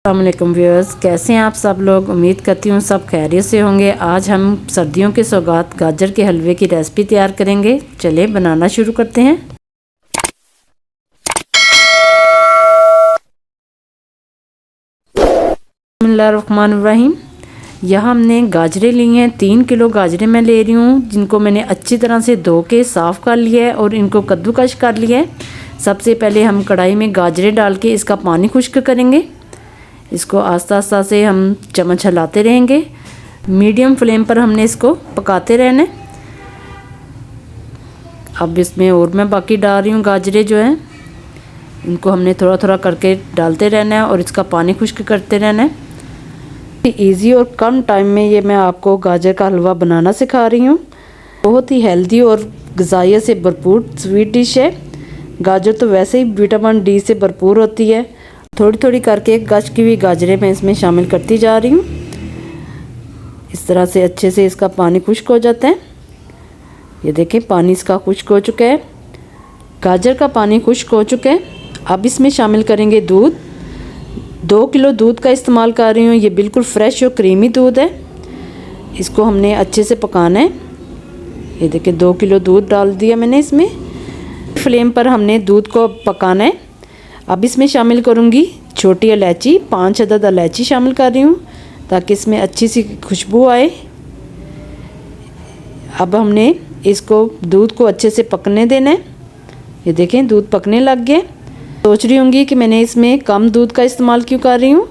अस्सलामुअलैकुम व्यूअर्स, कैसे हैं आप सब लोग। उम्मीद करती हूँ सब खैरियत से होंगे। आज हम सर्दियों के सौगात गाजर के हलवे की रेसिपी तैयार करेंगे। चलिए बनाना शुरू करते हैं। बिस्मिल्लाहिर्रहमानिर्रहीम। यहाँ हमने गाजरें ली हैं। 3 किलो गाजरें मैं ले रही हूँ, जिनको मैंने अच्छी तरह से धो के साफ़ कर लिया है और इनको कद्दूकश कर लिया है। सबसे पहले हम कढ़ाई में गाजरें डाल के इसका पानी खुश्क करेंगे। इसको आस्ता आस्ता से हम चम्मच हिलाते रहेंगे। मीडियम फ्लेम पर हमने इसको पकाते रहना। अब इसमें और मैं बाकी डाल रही हूँ गाजरें जो हैं, इनको हमने थोड़ा थोड़ा करके डालते रहना है और इसका पानी खुश्क करते रहना है। इजी और कम टाइम में ये मैं आपको गाजर का हलवा बनाना सिखा रही हूँ। बहुत ही हेल्दी और ग़िज़ाइयत से भरपूर स्वीट डिश है। गाजर तो वैसे ही विटामिन डी से भरपूर होती है। थोड़ी थोड़ी करके कश की हुई गाजरें मैं इसमें शामिल करती जा रही हूँ। इस तरह से अच्छे से इसका पानी खुश्क हो जाता है। ये देखें, पानी इसका खुश्क हो चुका है। गाजर का पानी खुश्क हो चुका है। अब इसमें शामिल करेंगे दूध। 2 किलो दूध का इस्तेमाल कर रही हूँ। ये बिल्कुल फ्रेश और क्रीमी दूध है। इसको हमने अच्छे से पकाना है। ये देखें, 2 किलो दूध डाल दिया मैंने इसमें। फ्लेम पर हमने दूध को पकाना है। अब इसमें शामिल करूँगी छोटी इलायची। 5 अदद इलायची शामिल कर रही हूँ ताकि इसमें अच्छी सी खुशबू आए। अब हमने इसको दूध को अच्छे से पकने देना है। ये देखें, दूध पकने लग गए। सोच रही होंगी कि मैंने इसमें कम दूध का इस्तेमाल क्यों कर रही हूँ।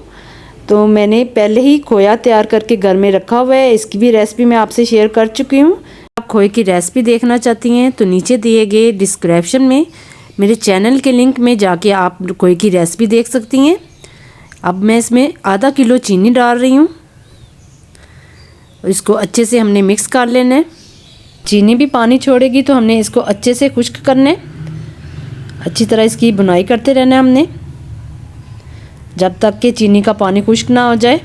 तो मैंने पहले ही खोया तैयार करके घर में रखा हुआ है। इसकी भी रेसिपी मैं आपसे शेयर कर चुकी हूँ। आप खोए की रेसिपी देखना चाहती हैं तो नीचे दिए गए डिस्क्रिप्शन में मेरे चैनल के लिंक में जाके आप खोए की रेसिपी देख सकती हैं। अब मैं इसमें आधा किलो चीनी डाल रही हूँ। इसको अच्छे से हमने मिक्स कर लेना है। चीनी भी पानी छोड़ेगी तो हमने इसको अच्छे से खुश्क करना है। अच्छी तरह इसकी बुनाई करते रहना है हमने, जब तक कि चीनी का पानी खुश्क ना हो जाए।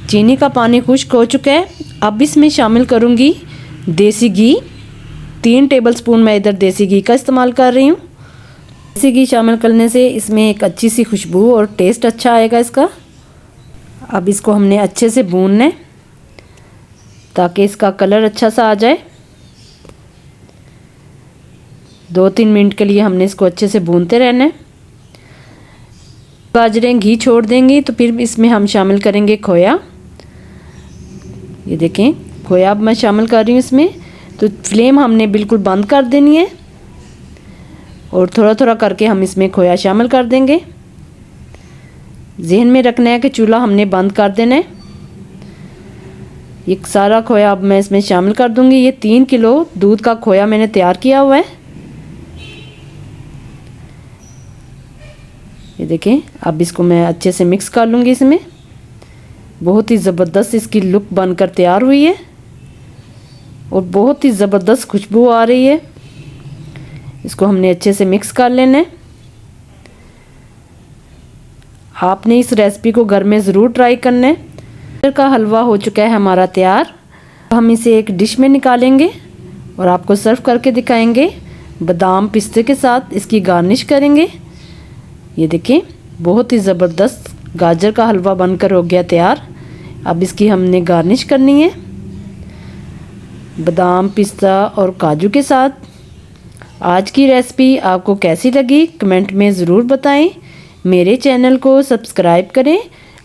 चीनी का पानी खुश्क हो चुका है। अब इसमें शामिल करूँगी देसी घी। 3 टेबलस्पून मैं इधर देसी घी का इस्तेमाल कर रही हूँ। देसी घी शामिल करने से इसमें एक अच्छी सी खुशबू और टेस्ट अच्छा आएगा इसका। अब इसको हमने अच्छे से भूनना है ताकि इसका कलर अच्छा सा आ जाए। 2-3 मिनट के लिए हमने इसको अच्छे से भूनते रहना है। गाजरें घी छोड़ देंगी तो फिर इसमें हम शामिल करेंगे खोया। ये देखें, खोया अब मैं शामिल कर रही हूँ इसमें। तो फ्लेम हमने बिल्कुल बंद कर देनी है और थोड़ा थोड़ा करके हम इसमें खोया शामिल कर देंगे। जहन में रखना है कि चूल्हा हमने बंद कर देना है। ये सारा खोया अब मैं इसमें शामिल कर दूंगी। ये 3 किलो दूध का खोया मैंने तैयार किया हुआ है। ये देखें, अब इसको मैं अच्छे से मिक्स कर लूँगी इसमें। बहुत ही ज़बरदस्त इसकी लुक बनकर तैयार हुई है और बहुत ही ज़बरदस्त खुशबू आ रही है। इसको हमने अच्छे से मिक्स कर लेना है। आपने इस रेसिपी को घर में ज़रूर ट्राई करना है। गाजर का हलवा हो चुका है हमारा तैयार। हम इसे एक डिश में निकालेंगे और आपको सर्व करके दिखाएंगे। बादाम पिस्ते के साथ इसकी गार्निश करेंगे। ये देखें, बहुत ही ज़बरदस्त गाजर का हलवा बनकर हो गया तैयार। अब इसकी हमने गार्निश करनी है बादाम, पिस्ता और काजू के साथ। आज की रेसिपी आपको कैसी लगी कमेंट में ज़रूर बताएं। मेरे चैनल को सब्सक्राइब करें,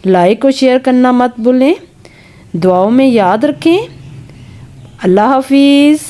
लाइक और शेयर करना मत भूलें। दुआओं में याद रखें। अल्लाह हाफिज़।